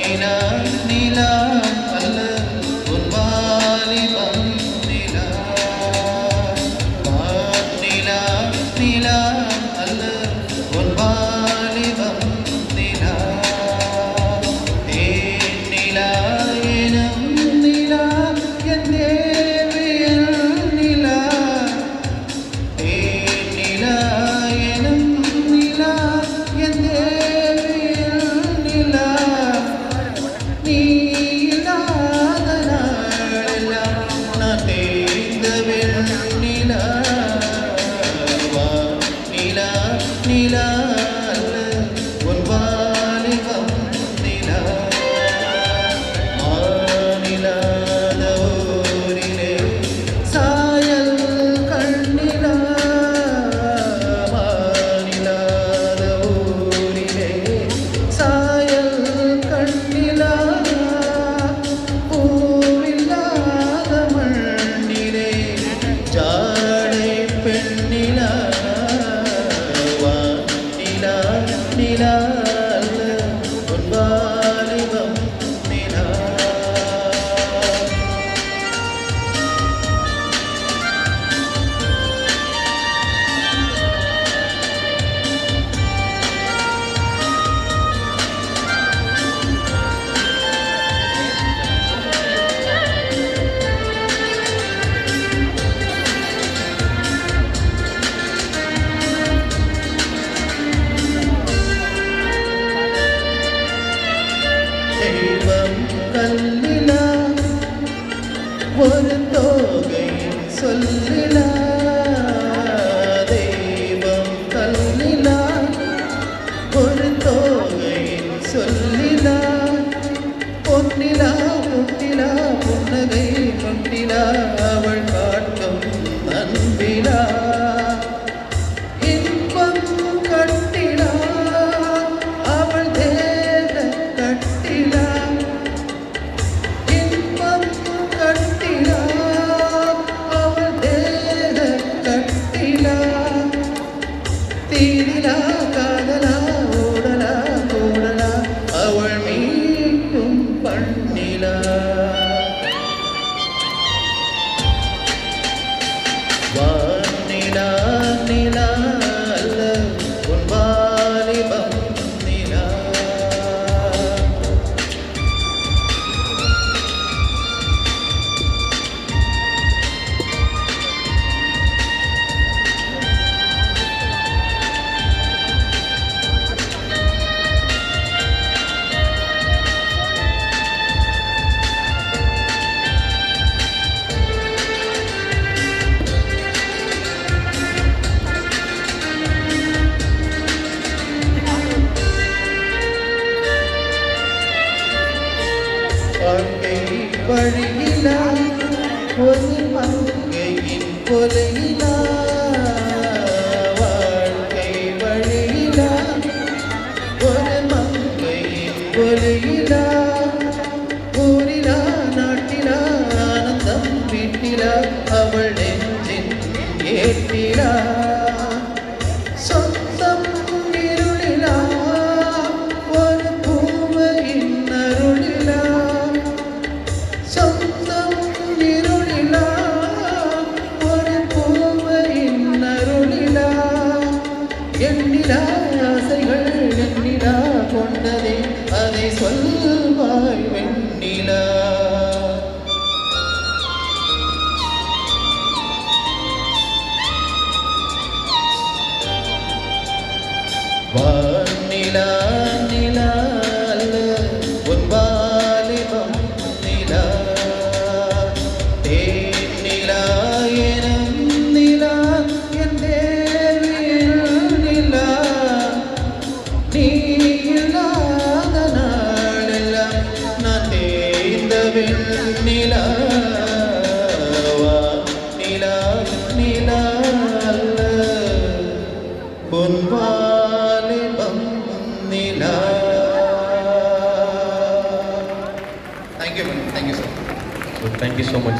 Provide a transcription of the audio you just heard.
நிலா நிலா அல்ல உன் வாலிபம் நிலா நிலா நிலா அல்ல உன் வாலிபம் நிலா தேன் நிலா எனும் நிலா என் தேவியல் நிலா தேன் நிலா எனும் நிலா என் தேவியல் நிலா நீ இல்லாத நாளெல்லாம் நான் தேய்ந்த வெண்ணிலா நிலா நிலா அல்ல உன் வாலிபம் நிலா மாநிலாத ஊரிலே சாயல் கண்ணிலா மாநிலாத ஊரிலே சாயல் கண்ணிலா பூவில்லாத மண்ணிலே ஜாடை பெண்ணிலா நிலா நிலா அல்ல உன் வாலிபம் நிலா தெய்வம் கல்லிலா ஒரு தோகை சொல்லிலா தெய்வம் கல்லிலா ஒரு தோகை சொல்லிலா பொன்னிலா பொன்னிலா புன்னகை பொன்னிலா அவள் காட்டும் அன்பிலா இன்பம் கட்டிலா அவள் தேக கட்டிலா இன்பம் கட்டிலா அவள் தேக கட்டிலா தீரிலா காதலா ஓடலா கூடலா அவள் மீட்டும் பண்ணிலா வானிலா நிலா அல்ல உன் வாலிபம் நிலா வாழ்க்கை வழியிலா ஒரு மங்கையின் கொலையிலா வாழ்க்கை வழியிலா ஒரு மங்கையின் கொலையிலா ஊரிலா நாட்டிலா ஆனந்தம் வீட்டிலா அவள் நெஞ்சின் ஏட்டிலா சொந்தம் இருளிலா ஒரு பூவையின் அருளிலா சொந்தம் இருளிலா ஒரு பூவையின் அருளிலா எண்ணிலா ஆசைகள் எண்ணிலா கொண்டதே அதை சொல்வாய் வெண்ணிலா வானிலா நிலா அல்ல உன் வாலிபம் நிலா தேன் நிலா எனும் நிலா என் தேவியல் நிலா நீ இல்லாத நாளெல்லாம் நான் தேய்ந்த வெண்ணிலா நிலா நிலா அல்ல உன் வாலிபம் நிலா. Thank you, sir. So thank you so much.